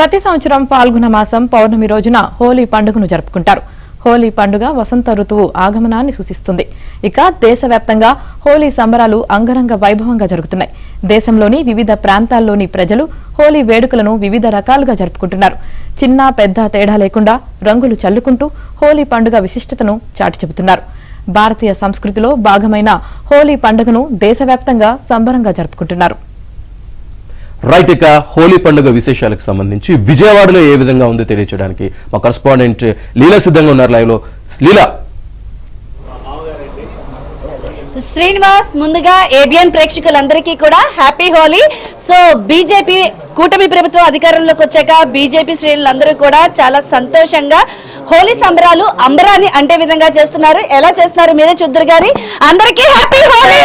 ప్రతి సంవత్సరం పాల్గొన మాసం పౌర్ణమి రోజున హోలీ పండుగను జరుపుకుంటారు. హోలీ పండుగ వసంత ఋతువు ఆగమనాన్ని సూచిస్తుంది. ఇక దేశవ్యాప్తంగా హోలీ సంబరాలు అంగరంగ వైభవంగా జరుగుతున్నాయి. దేశంలోని వివిధ ప్రాంతాల్లోని ప్రజలు హోలీ వేడుకలను వివిధ రకాలుగా జరుపుకుంటున్నారు. చిన్న పెద్ద తేడా లేకుండా రంగులు చల్లుకుంటూ హోలీ పండుగ విశిష్టతను చాటి చెబుతున్నారు. భారతీయ సంస్కృతిలో భాగమైన హోలీ పండుగను దేశవ్యాప్తంగా సంబరంగా జరుపుకుంటున్నారు. రైట్, ఇక హోలీ పండుగ విశేషాలకు సంబంధించి విజయవాడలో ఏ విధంగా ఉందో తెలియచేయడానికి మా కరెస్పాండెంట్ లీలా సిద్ధంగా ఉన్నారు. లైవ్ లో లీలా. శ్రీనివాస్, ముందుగా ఏబిఎన్ ప్రేక్షకులందరికీ కూడా హ్యాపీ హోలీ. సో బీజేపీ కూటమి ప్రభుత్వం అధికారంలోకి వచ్చాక బీజేపీ శ్రేణులందరూ కూడా చాలా సంతోషంగా హోలీ సంబరాలు అంబరాన్ని అంటే విధంగా చేస్తున్నారు. ఎలా చేస్తున్నారు మీరే చూద్దరు గాని. అందరికీ happy Holi.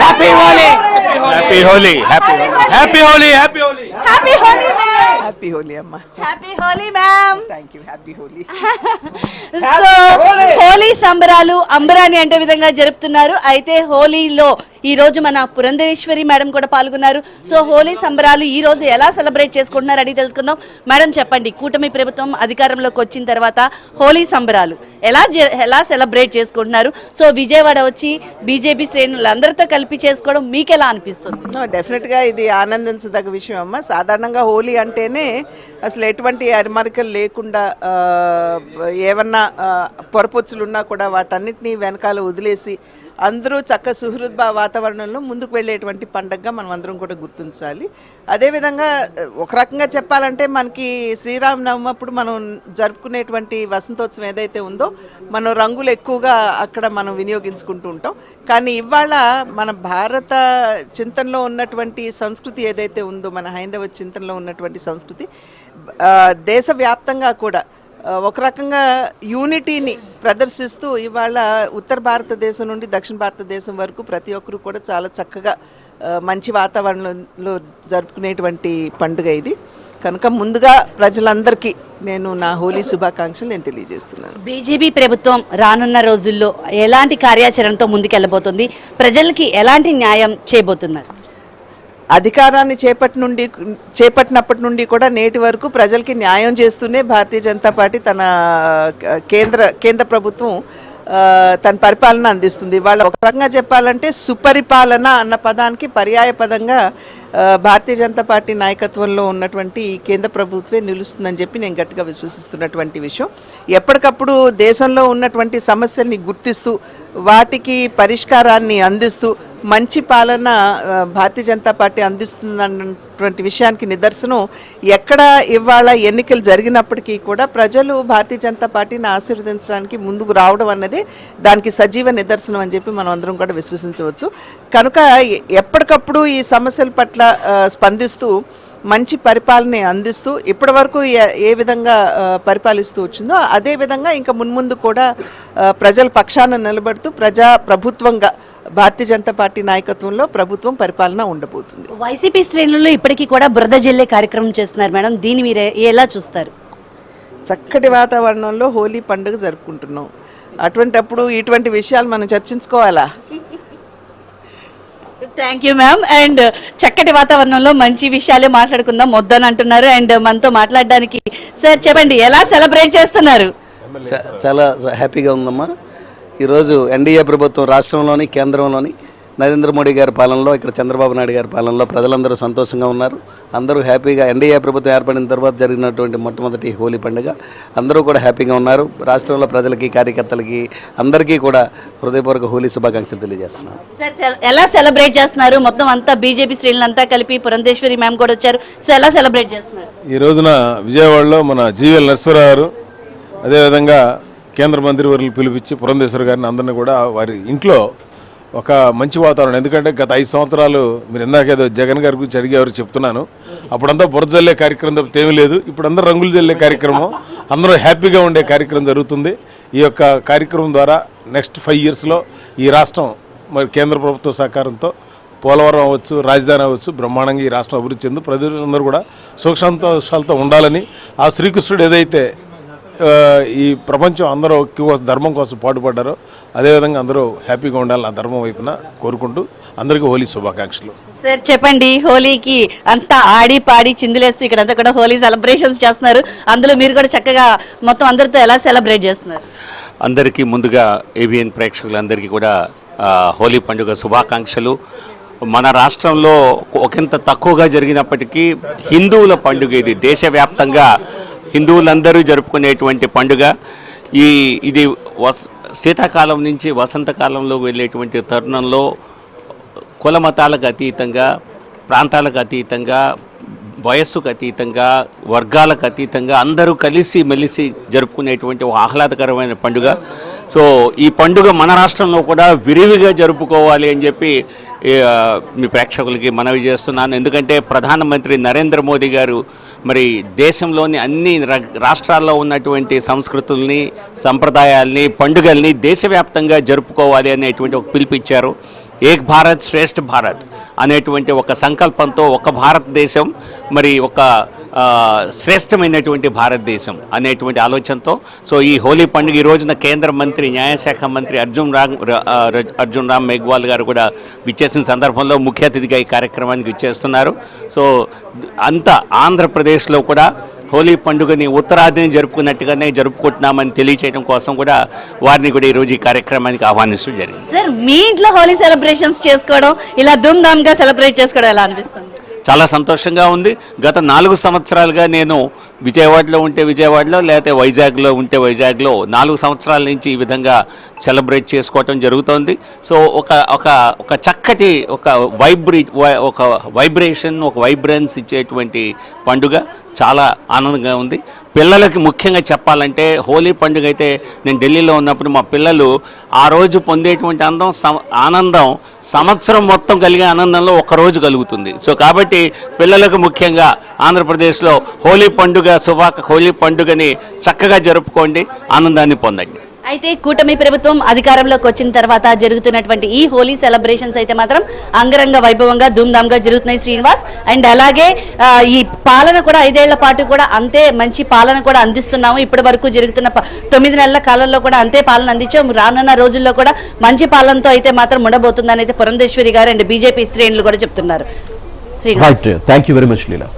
Happy Holi, happy Holi, happy happy Holi, happy Holi, happy Holi, happy Holi అమ్మా. Happy Holi ma'am. Thank you. Happy Holi. So Holi సంబరాలు అంబరాన్ని అంటే విధంగా జరుపుతున్నారు. అయితే హోలీలో ఈ రోజు మన పురంధరేశ్వరి మేడం కూడా పాల్గొన్నారు. సో హోలీ సంబరాలు ఈ రోజు ఎలా సెలబ్రేట్ చేసుకుంటున్నారు అడిగి తెలుసుకుందాం. మేడం చెప్పండి, కూటమి ప్రభుత్వం అధికారంలోకి వచ్చిన తర్వాత హోలీ సంబరాలు ఎలా సెలబ్రేట్ చేసుకుంటున్నారు? సో విజయవాడ వచ్చి బీజేపీ శ్రేణులందరితో కలిపి చేసుకోవడం మీకు ఎలా అనిపిస్తుంది? డెఫినెట్ గా ఇది ఆనందించదగ్గ విషయం అమ్మా. సాధారణంగా హోలీ అంటేనే అసలు ఎటువంటి అరిమరికలు లేకుండా ఏమన్నా పొరపొచ్చులు ఉన్నా కూడా వాటన్నిటినీ వెనకాల వదిలేసి అందరూ చక్క సుహృద్భావ వాతావరణంలో ముందుకు వెళ్ళేటువంటి పండుగగా మనం అందరం కూడా గుర్తించాలి. అదేవిధంగా ఒక రకంగా చెప్పాలంటే మనకి శ్రీరామనవమి అప్పుడు మనం జరుపుకునేటువంటి వసంతోత్సవం ఏదైతే ఉందో మనం రంగులు ఎక్కువగా అక్కడ మనం వినియోగించుకుంటూ ఉంటాం. కానీ ఇవాళ మన భారత చింతనలో ఉన్నటువంటి సంస్కృతి ఏదైతే ఉందో, మన హైందవ చింతనలో ఉన్నటువంటి సంస్కృతి దేశవ్యాప్తంగా కూడా ఒక రకంగా యూనిటీని ప్రదర్శిస్తూ ఇవాళ ఉత్తర భారతదేశం నుండి దక్షిణ భారతదేశం వరకు ప్రతి ఒక్కరు కూడా చాలా చక్కగా మంచి వాతావరణంలో జరుపుకునేటువంటి పండుగ ఇది. కనుక ముందుగా ప్రజలందరికీ నేను నా హోలీ శుభాకాంక్షలు నేను తెలియజేస్తున్నాను. బీజేపీ ప్రభుత్వం రానున్న రోజుల్లో ఎలాంటి కార్యాచరణతో ముందుకెళ్ళబోతుంది? ప్రజలకి ఎలాంటి న్యాయం చేయబోతున్నారు? అధికారాన్ని చేపట్టినప్పటి నుండి కూడా నేటి వరకు ప్రజలకి న్యాయం చేస్తూనే భారతీయ జనతా పార్టీ తన కేంద్ర ప్రభుత్వం తన పరిపాలన అందిస్తుంది. ఇవాళ ఒక రకంగా చెప్పాలంటే సుపరిపాలన అన్న పదానికి పర్యాయ పదంగా భారతీయ జనతా పార్టీ నాయకత్వంలో ఉన్నటువంటి కేంద్ర ప్రభుత్వమే నిలుస్తుందని చెప్పి నేను గట్టిగా విశ్వసిస్తున్నటువంటి విషయం. ఎప్పటికప్పుడు దేశంలో ఉన్నటువంటి సమస్యల్ని గుర్తిస్తూ వాటికి పరిష్కారాన్ని అందిస్తూ మంచి పాలన భారతీయ జనతా పార్టీ అందిస్తుందన్నటువంటి విషయానికి నిదర్శనం ఎక్కడ ఇవాళ ఎన్నికలు జరిగినప్పటికీ కూడా ప్రజలు భారతీయ జనతా పార్టీని ఆశీర్వదించడానికి ముందుకు రావడం అన్నది దానికి సజీవ నిదర్శనం అని చెప్పి మనం అందరం కూడా విశ్వసించవచ్చు. కనుక ఎప్పటికప్పుడు ఈ సమస్యల పట్ల స్పందిస్తూ మంచి పరిపాలన అందిస్తూ ఇప్పటి వరకు ఏ విధంగా పరిపాలిస్తూ వచ్చిందో అదే విధంగా ఇంకా మున్ముందు కూడా ప్రజల పక్షాన నిలబడుతూ ప్రభుత్వంగా భారతీయ జనతా పార్టీ నాయకత్వంలో ప్రభుత్వం పరిపాలన ఉండబోతుంది. వైసీపీ శ్రేణుల్లో ఇప్పటికీ కూడా బురద జల్లే కార్యక్రమం చేస్తున్నారు మేడం, దీన్ని మీరు ఎలా చూస్తారు? చక్కటి వాతావరణంలో హోలీ పండుగ జరుపుకుంటున్నాం. అటువంటప్పుడు ఇటువంటి విషయాలు మనం చర్చించుకోవాలా? Thank you ma'am. అండ్ చక్కటి వాతావరణంలో మంచి విషయాలే మాట్లాడుకుందాం వద్దని అంటున్నారు. అండ్ మనతో మాట్లాడడానికి సార్ చెప్పండి, ఎలా సెలబ్రేట్ చేస్తున్నారు? చాలా హ్యాపీగా ఉందమ్మా. ఈరోజు ఎన్డీఏ ప్రభుత్వం రాష్ట్రంలోని కేంద్రంలోని నరేంద్ర మోడీ గారి పాలనలో, ఇక్కడ చంద్రబాబు నాయుడు గారి పాలనలో ప్రజలందరూ సంతోషంగా ఉన్నారు. అందరూ హ్యాపీగా ఎన్డీఏ ప్రభుత్వం ఏర్పడిన తర్వాత జరిగినటువంటి మొట్టమొదటి హోలీ పండుగ అందరూ కూడా హ్యాపీగా ఉన్నారు. రాష్ట్రంలో ప్రజలకి, కార్యకర్తలకి అందరికీ కూడా హృదయపూర్వక హోలీ శుభాకాంక్షలు తెలియజేస్తున్నాను. సార్ ఎలా సెలబ్రేట్ చేస్తున్నారు? మొత్తం అంతా బీజేపీ శ్రేణులంతా కలిపి పురంధేశ్వరి మ్యామ్ కూడా వచ్చారు. సో ఎలా సెలబ్రేట్ చేస్తున్నారు? ఈ రోజున విజయవాడలో మన జీవీఎల్ నరసింహారావు గారు, అదేవిధంగా కేంద్ర మంత్రివర్యులు పిలిపించి పురంధేశ్వరి గారిని అందరినీ కూడా వారి ఇంట్లో ఒక మంచి వాతావరణం. ఎందుకంటే గత 5 సంవత్సరాలు మీరు ఇందాకేదో జగన్ గారి గురించి అడిగేవారు చెప్తున్నాను, అప్పుడంతా బురద జల్లే కార్యక్రమం తప్పితే ఏమీ లేదు. ఇప్పుడు అందరూ రంగులు జల్లే కార్యక్రమం, అందరూ హ్యాపీగా ఉండే కార్యక్రమం జరుగుతుంది. ఈ యొక్క కార్యక్రమం ద్వారా నెక్స్ట్ 5 ఇయర్స్లో ఈ రాష్ట్రం మరి కేంద్ర ప్రభుత్వ సహకారంతో పోలవరం అవ్వచ్చు, రాజధాని అవ్వచ్చు, బ్రహ్మాండంగా ఈ రాష్ట్రం అభివృద్ధి చెంది ప్రజలందరూ కూడా సుఖ సంతోషాలతో ఉండాలని ఆ శ్రీకృష్ణుడు ఏదైతే ఈ ప్రపంచం అందరూ ధర్మం కోసం పాటుపడ్డారో అదేవిధంగా అందరూ హ్యాపీగా ఉండాలని ఆ ధర్మం వైపున కోరుకుంటూ అందరికీ హోలీ శుభాకాంక్షలు. సార్ చెప్పండి, హోలీకి అంతా ఆడి పాడి చిందులేస్తూ ఇక్కడంతా కూడా హోలీ సెలబ్రేషన్స్ చేస్తున్నారు. అందులో మీరు కూడా చక్కగా మొత్తం అందరితో ఎలా సెలబ్రేట్ చేస్తున్నారు? అందరికీ ముందుగా ఏబిఎన్ ప్రేక్షకులందరికీ కూడా హోలీ పండుగ శుభాకాంక్షలు. మన రాష్ట్రంలో ఒకంత తక్కువగా జరిగినప్పటికీ హిందువుల పండుగ ఇది. దేశవ్యాప్తంగా హిందువులందరూ జరుపుకునేటువంటి పండుగ. ఇది శీతాకాలం నుంచి వసంతకాలంలో వెళ్ళేటువంటి తరుణంలో కుల మతాలకు అతీతంగా, ప్రాంతాలకు అతీతంగా, వయస్సుకు అతీతంగా, వర్గాలకు అతీతంగా అందరూ కలిసి మెలిసి జరుపుకునేటువంటి ఒక ఆహ్లాదకరమైన పండుగ. సో ఈ పండుగ మన రాష్ట్రంలో కూడా విరివిగా జరుపుకోవాలి అని చెప్పి మీ ప్రేక్షకులకి మనవి చేస్తున్నాను. ఎందుకంటే ప్రధానమంత్రి నరేంద్ర మోదీ గారు మరి దేశంలోని అన్ని రాష్ట్రాల్లో ఉన్నటువంటి సంస్కృతుల్ని, సంప్రదాయాల్ని, పండుగల్ని దేశవ్యాప్తంగా జరుపుకోవాలి అనేటువంటి ఒక పిలుపిచ్చారు. ఏక్ భారత్ శ్రేష్ఠ భారత్ అనేటువంటి ఒక సంకల్పంతో ఒక భారతదేశం మరి ఒక శ్రేష్టమైనటువంటి భారతదేశం అనేటువంటి ఆలోచనతో సో ఈ హోలీ పండుగ ఈ రోజున కేంద్ర మంత్రి, న్యాయశాఖ మంత్రి అర్జున్ రామ్ మేఘ్వాల్ గారు కూడా విచ్చేసిన సందర్భంలో ముఖ్య అతిథిగా ఈ కార్యక్రమానికి విచ్చేస్తున్నారు. సో అంతా ఆంధ్రప్రదేశ్లో కూడా హోలీ పండుగని ఉత్తరాదిని జరుపుకున్నట్టుగానే జరుపుకుంటున్నామని తెలియచేయడం కోసం కూడా వారిని కూడా ఈరోజు ఈ కార్యక్రమానికి ఆహ్వానిస్తూ జరిగింది. సార్ మీ ఇంట్లో హోలీ సెలబ్రేషన్స్ చేసుకోవడం, ఇలా ధూమ్ ధామ్ గా సెలబ్రేట్ చేసుకోవడం ఎలా అనిపిస్తుంది? చాలా సంతోషంగా ఉంది. గత 4 సంవత్సరాలుగా నేను విజయవాడలో ఉంటే విజయవాడలో, లేకపోతే వైజాగ్లో ఉంటే వైజాగ్లో 4 సంవత్సరాల నుంచి ఈ విధంగా సెలబ్రేట్ చేసుకోవటం జరుగుతోంది. సో ఒక చక్కటి ఒక వైబ్రేషన్, ఒక వైబ్రెన్స్ ఇచ్చేటువంటి పండుగ చాలా ఆనందంగా ఉంది. పిల్లలకి ముఖ్యంగా చెప్పాలంటే హోలీ పండుగ అయితే నేను ఢిల్లీలో ఉన్నప్పుడు మా పిల్లలు ఆ రోజు పొందేటువంటి ఆనందం సంవత్సరం మొత్తం కలిగే ఆనందంలో ఒక్కరోజు కలుగుతుంది. సో కాబట్టి పిల్లలకు ముఖ్యంగా ఆంధ్రప్రదేశ్లో హోలీ పండుగని చక్కగా జరుపుకోండి, ఆనందాన్ని పొందండి. అయితే కూటమి ప్రభుత్వం అధికారంలోకి వచ్చిన తర్వాత జరుగుతున్నటువంటి ఈ హోలీ సెలబ్రేషన్స్ అయితే మాత్రం అంగరంగ వైభవంగా ధూమ్ధామ్ గా జరుగుతున్నాయి శ్రీనివాస్. అండ్ అలాగే ఈ పాలన కూడా 5 ఏళ్ల పాటు కూడా అంతే మంచి పాలన కూడా అందిస్తున్నాము. ఇప్పటి వరకు జరుగుతున్న 9 నెలల కాలంలో కూడా అంతే పాలన అందించాము. రానున్న రోజుల్లో కూడా మంచి పాలనతో అయితే మాత్రం ఉండబోతుందని అయితే పురంధేశ్వరి గారు అండ్ బీజేపీ శ్రేణులు కూడా చెప్తున్నారు. Srinivas, thank you very much Leela.